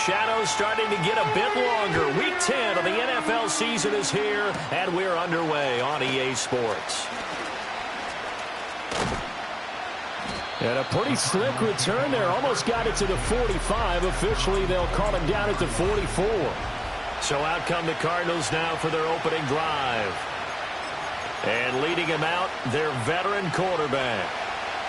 shadows starting to get a bit longer. Week 10 of the NFL season is here, and we're underway on EA Sports. And a pretty slick return there. Almost got it to the 45. Officially, they'll call him down at the 44. So out come the Cardinals now for their opening drive. And leading him out, their veteran quarterback.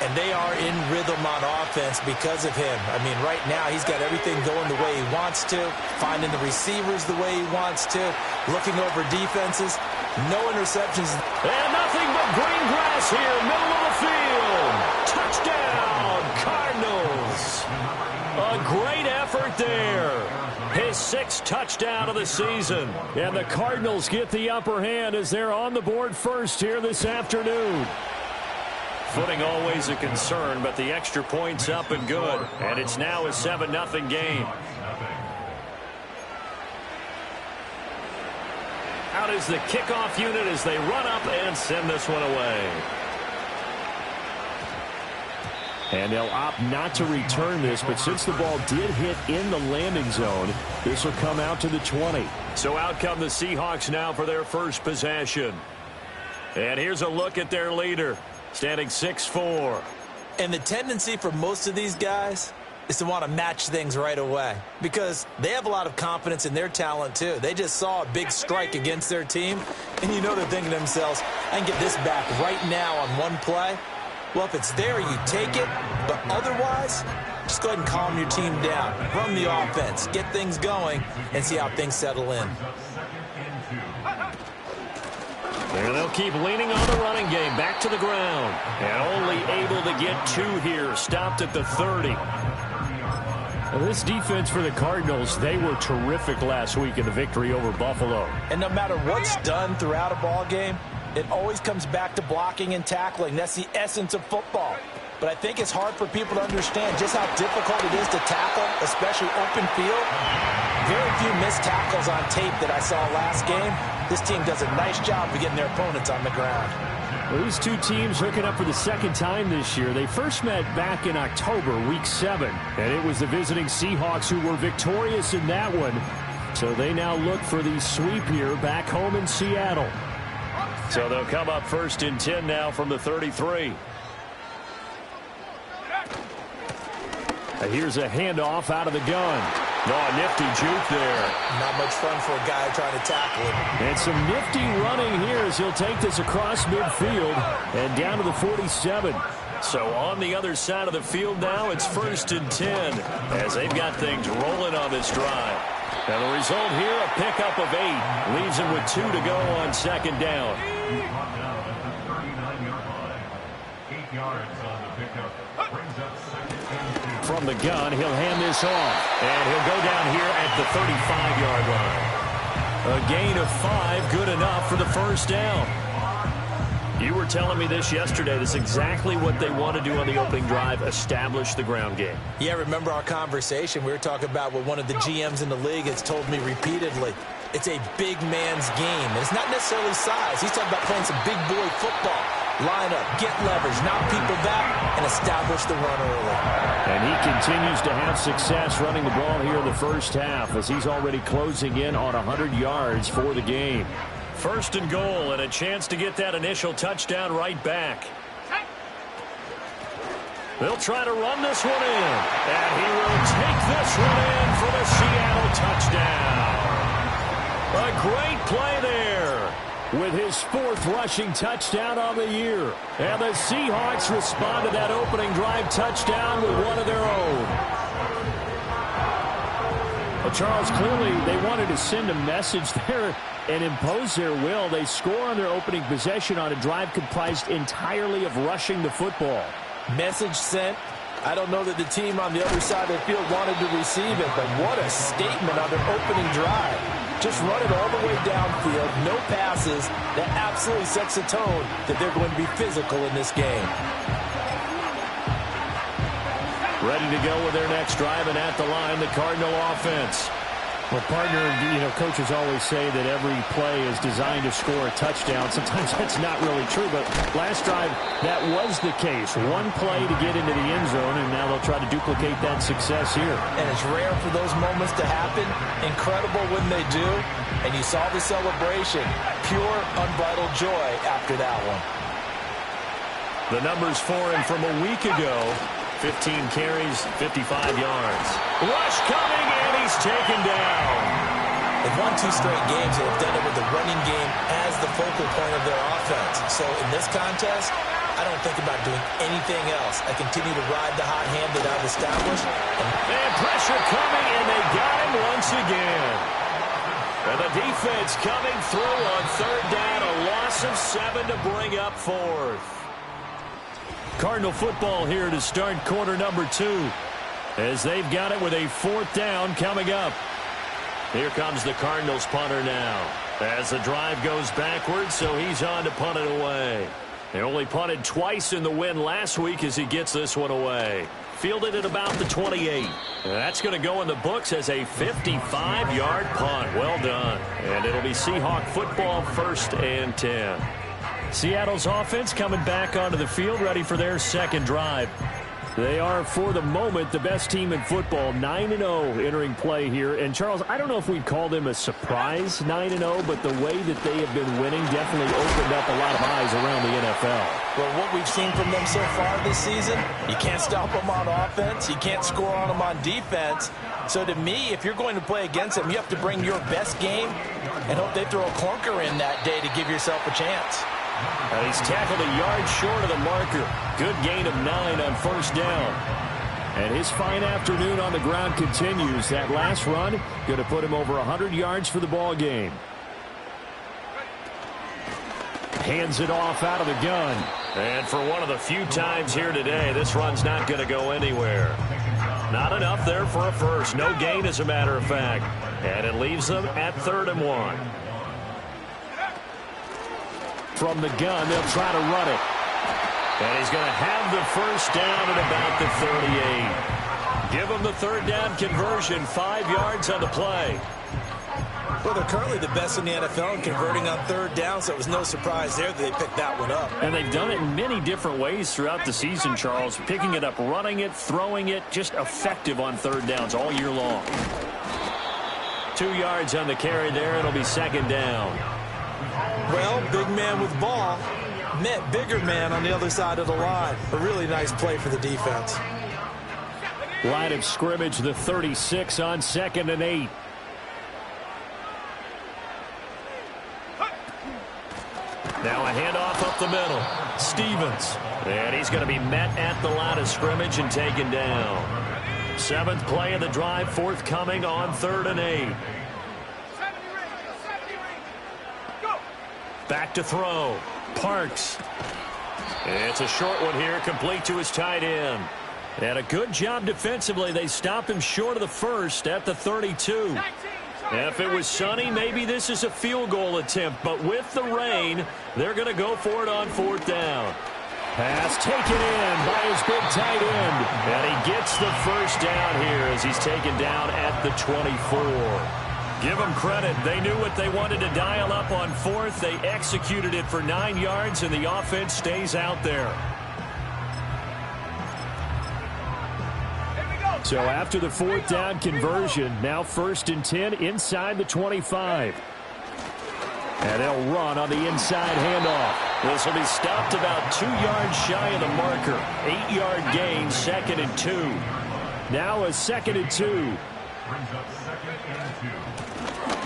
And they are in rhythm on offense because of him. I mean, right now, he's got everything going the way he wants to, finding the receivers the way he wants to, looking over defenses. No interceptions. And nothing but green grass here, middle of the field. Touchdown, Cardinals. A great effort there. His 6th touchdown of the season. And the Cardinals get the upper hand as they're on the board first here this afternoon. Footing always a concern, but the extra point's up and good. And it's now a 7-0 game. Out is the kickoff unit as they run up and send this one away. And they'll opt not to return this, but since the ball did hit in the landing zone, this will come out to the 20. So out come the Seahawks now for their first possession. And here's a look at their leader, standing 6'4". And the tendency for most of these guys is to want to match things right away because they have a lot of confidence in their talent too. They just saw a big strike against their team, and you know they're thinking to themselves, I can get this back right now on one play. Well, if it's there, you take it, but otherwise, just go ahead and calm your team down. Run the offense, get things going, and see how things settle in. And they'll keep leaning on the running game, back to the ground. And only able to get 2 here, stopped at the 30. Well, this defense for the Cardinals, they were terrific last week in the victory over Buffalo. And no matter what's done throughout a ball game, it always comes back to blocking and tackling. That's the essence of football. But I think it's hard for people to understand just how difficult it is to tackle, especially open field. Very few missed tackles on tape that I saw last game. This team does a nice job of getting their opponents on the ground. Well, these two teams hooking up for the 2nd time this year. They first met back in October, Week 7. And it was the visiting Seahawks who were victorious in that one. So they now look for the sweep here back home in Seattle. So they'll come up 1st and 10 now from the 33. Here's a handoff out of the gun. Oh, nifty juke there. Not much fun for a guy trying to tackle him. And some nifty running here as he'll take this across midfield and down to the 47. So on the other side of the field now, it's 1st and 10 as they've got things rolling on this drive. And the result here, a pickup of 8. Leaves him with 2 to go on 2nd down. 8 yards on the pickup. Brings up 2nd and 2. From the gun, he'll hand this off. And he'll go down here at the 35-yard line. A gain of 5, good enough for the 1st down. You were telling me this yesterday. This is exactly what they want to do on the opening drive, establish the ground game. Yeah, remember our conversation? We were talking about what one of the GMs in the league has told me repeatedly. It's a big man's game. And it's not necessarily size. He's talking about playing some big boy football. Line up, get leverage, knock people back, and establish the run early. And he continues to have success running the ball here in the first half as he's already closing in on 100 yards for the game. 1st and goal and a chance to get that initial touchdown right back. They'll try to run this one in. And he will take this one in for the Seattle touchdown. A great play there. With his 4th rushing touchdown on the year. And the Seahawks respond to that opening drive touchdown with one of their own. Well, Charles, clearly they wanted to send a message there and impose their will. They score on their opening possession on a drive comprised entirely of rushing the football. Message sent. I don't know that the team on the other side of the field wanted to receive it, but what a statement on their opening drive. Just run it all the way downfield, no passes. That absolutely sets the tone that they're going to be physical in this game. Ready to go with their next drive, and at the line, the Cardinal offense. Well, partner, coaches always say that every play is designed to score a touchdown. Sometimes that's not really true, but last drive, that was the case. One play to get into the end zone, and now they'll try to duplicate that success here. And it's rare for those moments to happen. Incredible when they do. And you saw the celebration. Pure, unbridled joy after that one. The numbers for him from a week ago. 15 carries, 55 yards. Rush coming, and he's taken down. They've won 2 straight games and have done it with the running game as the focal point of their offense. So in this contest, I don't think about doing anything else. I continue to ride the hot hand that I've established. And pressure coming, and they got him once again. And the defense coming through on third down, a loss of 7 to bring up fourth. Cardinal football here to start quarter number 2 as they've got it with a 4th down coming up. Here comes the Cardinals punter now as the drive goes backwards, so he's on to punt it away. They only punted twice in the win last week as he gets this one away. Fielded at about the 28. That's going to go in the books as a 55-yard punt. Well done. And it'll be Seahawk football, 1st and 10. Seattle's offense coming back onto the field, ready for their second drive. They are, for the moment, the best team in football, 9-0 entering play here. And, Charles, I don't know if we'd call them a surprise 9-0, but the way that they have been winning definitely opened up a lot of eyes around the NFL. Well, what we've seen from them so far this season, you can't stop them on offense. You can't score on them on defense. So to me, if you're going to play against them, you have to bring your best game and hope they throw a clunker in that day to give yourself a chance. And he's tackled a yard short of the marker. Good gain of 9 on 1st down. And his fine afternoon on the ground continues. That last run going to put him over 100 yards for the ball game. Hands it off out of the gun. And for one of the few times here today, this run's not going to go anywhere. Not enough there for a first. No gain, as a matter of fact. And it leaves them at 3rd and 1. From the gun, they'll try to run it. And he's going to have the first down at about the 38. Give him the 3rd down conversion, 5 yards on the play. Well, they're currently the best in the NFL in converting on 3rd down, so it was no surprise there that they picked that one up. And they've done it in many different ways throughout the season, Charles. Picking it up, running it, throwing it, just effective on 3rd downs all year long. 2 yards on the carry there. It'll be 2nd down. Well, big man with ball met bigger man on the other side of the line. A really nice play for the defense. Line of scrimmage, the 36 on 2nd and 8. Now a handoff up the middle. Stevens. And he's going to be met at the line of scrimmage and taken down. 7th play of the drive, forthcoming on 3rd and 8. Back to throw. Parks. It's a short one here, complete to his tight end. And a good job defensively. They stop him short of the first at the 32. If it was sunny, maybe this is a field goal attempt. But with the rain, they're going to go for it on 4th down. Pass taken in by his big tight end. And he gets the first down here as he's taken down at the 24. Give them credit. They knew what they wanted to dial up on 4th. They executed it for 9 yards, and the offense stays out there. So after the 4th down conversion, now 1st and 10 inside the 25. And they'll run on the inside handoff. This will be stopped about 2 yards shy of the marker. 8-yard gain, 2nd and 2. Now a 2nd and 2. Brings up 2nd and 2.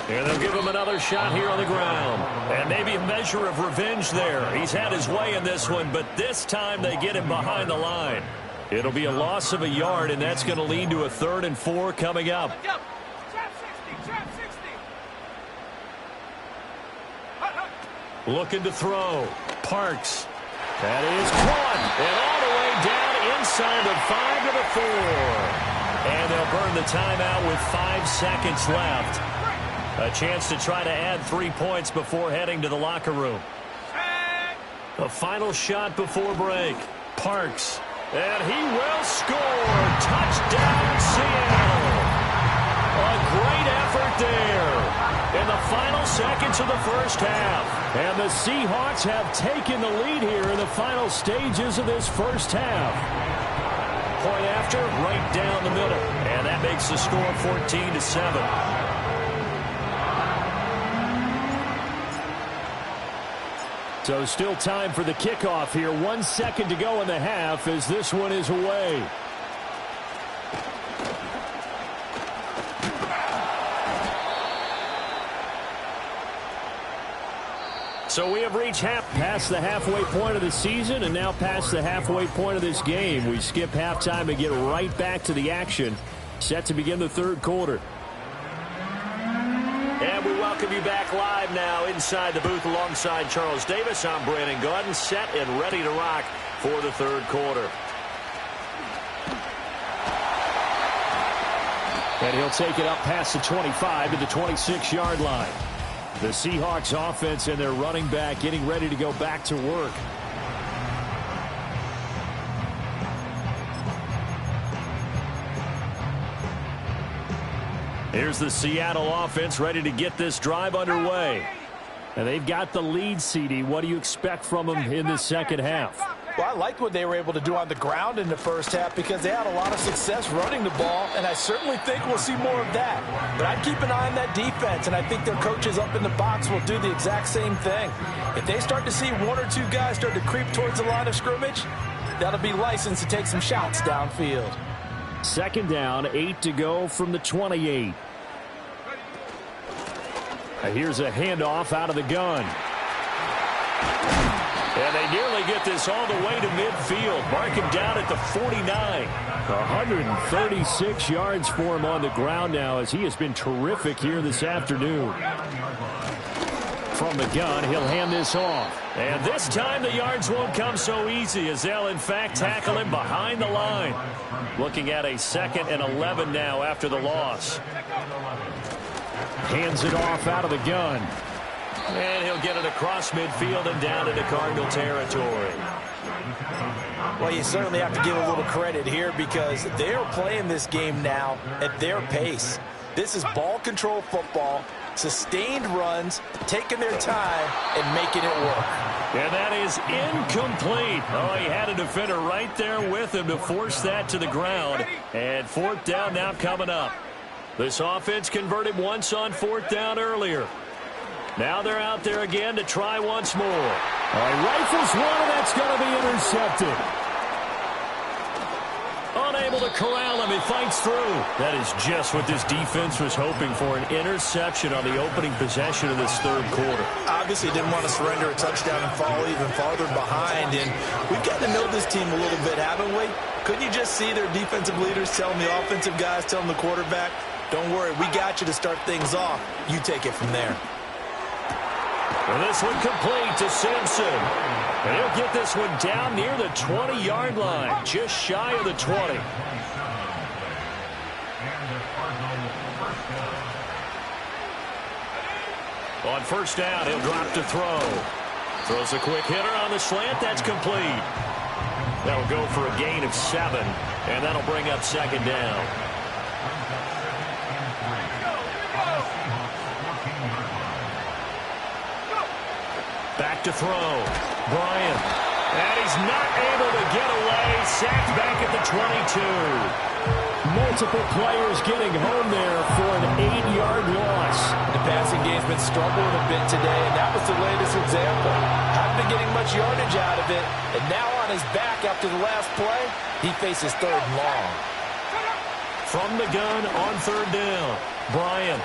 And they'll give him another shot here on the ground. And maybe a measure of revenge there. He's had his way in this one, but this time they get him behind the line. It'll be a loss of a yard, and that's going to lead to a 3rd and 4 coming up. Looking to throw. Parks. That is caught. And all the way down inside the 5 to the 4. And they'll burn the timeout with 5 seconds left. A chance to try to add 3 points before heading to the locker room. A final shot before break. Parks. And he will score. Touchdown, Seattle. A great effort final seconds of the first half. And the Seahawks have taken the lead here in the final stages of this first half. Point after, right down the middle. And that makes the score 14-7. So still time for the kickoff here. 1 second to go in the half as this one is away. So we have reached past the halfway point of the season and now past the halfway point of this game. We skip halftime and get right back to the action. Set to begin the third quarter. And we welcome you back live now inside the booth alongside Charles Davis. I'm Brandon Gaudin, set and ready to rock for the third quarter. And he'll take it up past the 25 to the 26-yard line. The Seahawks offense and their running back getting ready to go back to work. Here's the Seattle offense ready to get this drive underway. And they've got the lead, CD. What do you expect from them in the second half? Well, I liked what they were able to do on the ground in the first half because they had a lot of success running the ball, and I certainly think we'll see more of that. But I'd keep an eye on that defense, and I think their coaches up in the box will do the exact same thing. If they start to see one or two guys start to creep towards the line of scrimmage, that'll be licensed to take some shots downfield. Second down, 8 to go from the 28. Here's a handoff out of the gun. And they nearly get this all the way to midfield. Mark him down at the 49. 136 yards for him on the ground now as he has been terrific here this afternoon. From the gun, he'll hand this off. And this time the yards won't come so easy as they'll, in fact, tackle him behind the line. Looking at a 2nd and 11 now after the loss. Hands it off out of the gun. And he'll get it across midfield and down into Cardinal territory. Well, you certainly have to give a little credit here because they're playing this game now at their pace. This is ball control football, sustained runs, taking their time, and making it work. And that is incomplete. Oh, he had a defender right there with him to force that to the ground. And 4th down now coming up. This offense converted once on 4th down earlier. Now they're out there again to try once more. Rifles one, and that's going to be intercepted. Unable to corral him, he fights through. That is just what this defense was hoping for, an interception on the opening possession of this third quarter. Obviously didn't want to surrender a touchdown and fall even farther behind, and we've gotten to know this team a little bit, haven't we? Couldn't you just see their defensive leaders telling the offensive guys, telling the quarterback, don't worry, we got you to start things off. You take it from there. Well, this one complete to Simpson. And he'll get this one down near the 20-yard line, just shy of the 20. On 1st down, he'll drop to throw. Throws a quick hitter on the slant. That's complete. That'll go for a gain of 7, and that'll bring up 2nd down. Back to throw. Bryant. And he's not able to get away. Sacked back at the 22. Multiple players getting home there for an 8-yard loss. The passing game's been struggling a bit today, and that was the latest example. Haven't been getting much yardage out of it, and now on his back after the last play, he faces 3rd and long. From the gun on 3rd down, Bryant.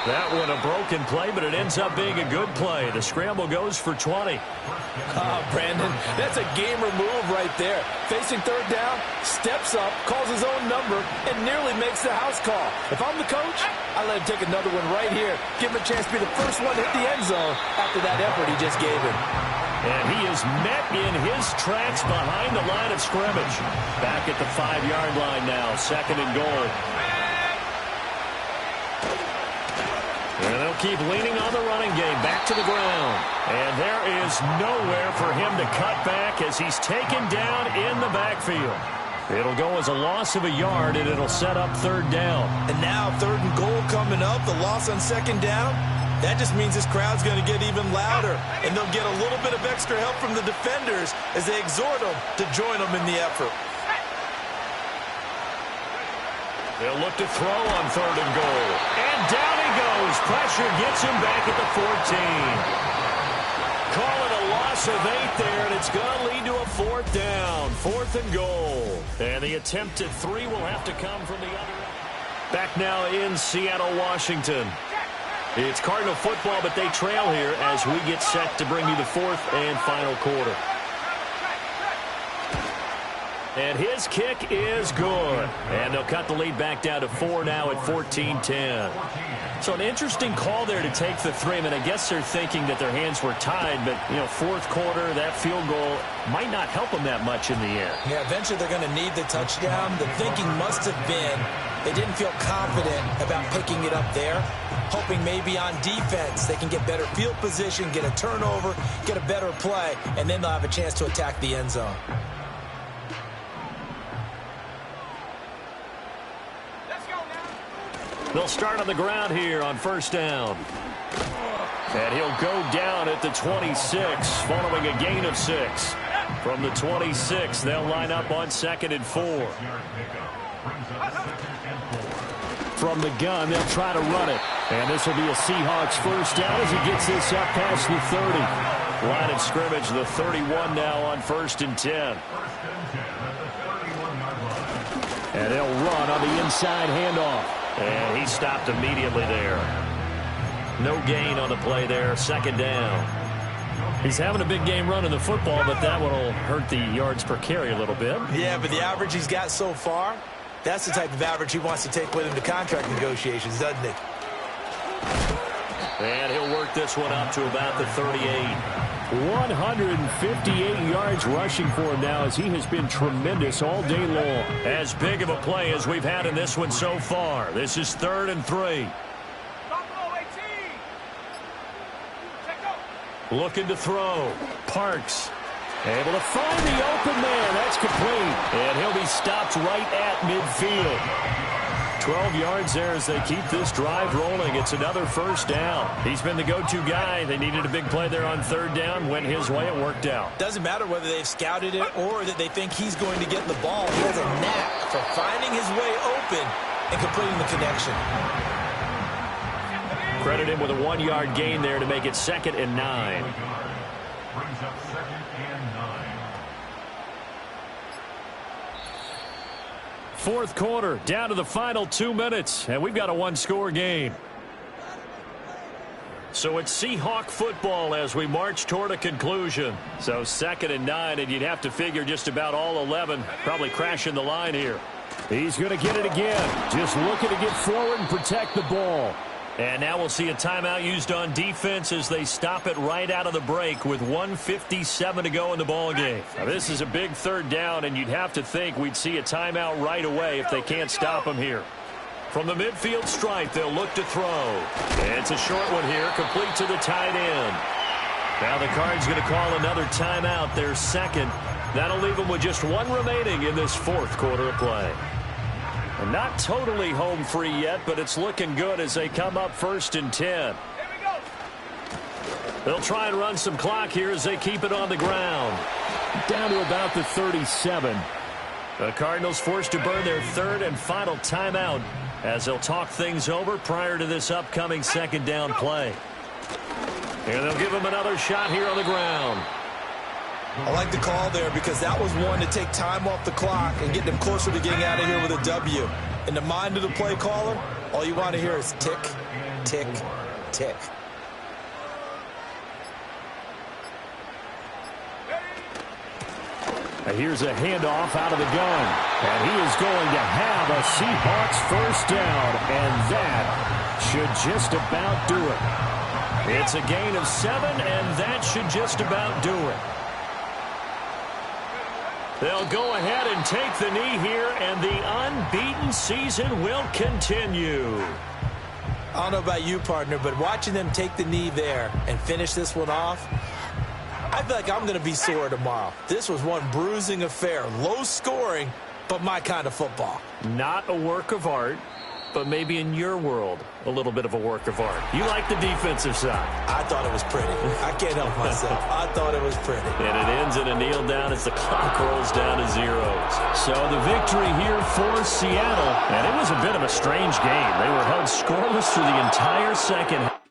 That one a broken play, but it ends up being a good play. The scramble goes for 20. Brandon, that's a gamer move right there. Facing 3rd down, steps up, calls his own number, and nearly makes the house call. If I'm the coach, I let him take another one right here. Give him a chance to be the first one to hit the end zone after that effort he just gave him. And he is met in his tracks behind the line of scrimmage. Back at the 5-yard line now, 2nd and goal. And they'll keep leaning on the running game back to the ground. And there is nowhere for him to cut back as he's taken down in the backfield. It'll go as a loss of a yard, and it'll set up third down. And now 3rd and goal coming up, the loss on 2nd down. That just means this crowd's going to get even louder, and they'll get a little bit of extra help from the defenders as they exhort them to join them in the effort. They'll look to throw on 3rd and goal. And down he goes. Pressure gets him back at the 14. Call it a loss of 8 there, and it's going to lead to a 4th down. 4th and goal. And the attempt at 3 will have to come from the other. Back now in Seattle, Washington. It's Cardinal football, but they trail here as we get set to bring you the 4th and final quarter. And his kick is good. And they'll cut the lead back down to 4 now at 14-10. So an interesting call there to take the 3. I mean, I guess they're thinking that their hands were tied, but, 4th quarter, that field goal might not help them that much in the end. Yeah, eventually they're going to need the touchdown. The thinking must have been they didn't feel confident about picking it up there, hoping maybe on defense they can get better field position, get a turnover, get a better play, and then they'll have a chance to attack the end zone. They'll start on the ground here on 1st down. And he'll go down at the 26 following a gain of 6. From the 26, they'll line up on 2nd and 4. From the gun, they'll try to run it. And this will be a Seahawks 1st down as he gets this up past the 30. Line of scrimmage, the 31 now on 1st and 10. And they'll run on the inside handoff. And he stopped immediately there. No gain on the play there. 2nd down. He's having a big game running the football, but that one will hurt the yards per carry a little bit. Yeah, but the average he's got so far, that's the type of average he wants to take with him to contract negotiations, doesn't it? And he'll work this one up to about the 38. 158 yards rushing for him now as he has been tremendous all day long. As big of a play as we've had in this one so far. This is 3rd and 3. Looking to throw. Parks. Able to find the open man. That's complete. And he'll be stopped right at midfield. 12 yards there as they keep this drive rolling. It's another 1st down. He's been the go-to guy. They needed a big play there on 3rd down. Went his way. It worked out. Doesn't matter whether they've scouted it or that they think he's going to get the ball. He has a knack for finding his way open and completing the connection. Credit him with a 1-yard gain there to make it 2nd and 9. Brings up 2nd and 9. 4th quarter, down to the final 2 minutes, and we've got a 1-score game. So it's Seahawk football as we march toward a conclusion. So 2nd and 9, and you'd have to figure just about all 11 probably crashing the line here. He's going to get it again, just looking to get forward and protect the ball. And now we'll see a timeout used on defense as they stop it right out of the break with 1:57 to go in the ballgame. Now, this is a big 3rd down, and you'd have to think we'd see a timeout right away if they can't stop him here. From the midfield stripe, they'll look to throw. And it's a short one here, complete to the tight end. Now the Cards going to call another timeout, their 2nd. That'll leave them with just 1 remaining in this 4th quarter of play. Not totally home free yet, but it's looking good as they come up 1st and 10. They'll try and run some clock here as they keep it on the ground. Down to about the 37. The Cardinals forced to burn their 3rd and final timeout as they'll talk things over prior to this upcoming 2nd down play. And they'll give him another shot here on the ground. I like the call there because that was one to take time off the clock and get them closer to getting out of here with a W. In the mind of the play caller, all you want to hear is tick, tick, tick. And here's a handoff out of the gun. And he is going to have a Seahawks 1st down. And that should just about do it. It's a gain of 7, and that should just about do it. They'll go ahead and take the knee here, and the unbeaten season will continue. I don't know about you, partner, but watching them take the knee there and finish this one off, I feel like I'm going to be sore tomorrow. This was one bruising affair. Low scoring, but my kind of football. Not a work of art, but maybe in your world, a little bit of a work of art. You like the defensive side. I thought it was pretty. I can't help myself. I thought it was pretty. And it ends in a kneel down as the clock rolls down to zeros. So the victory here for Seattle, and it was a bit of a strange game. They were held scoreless through the entire second half.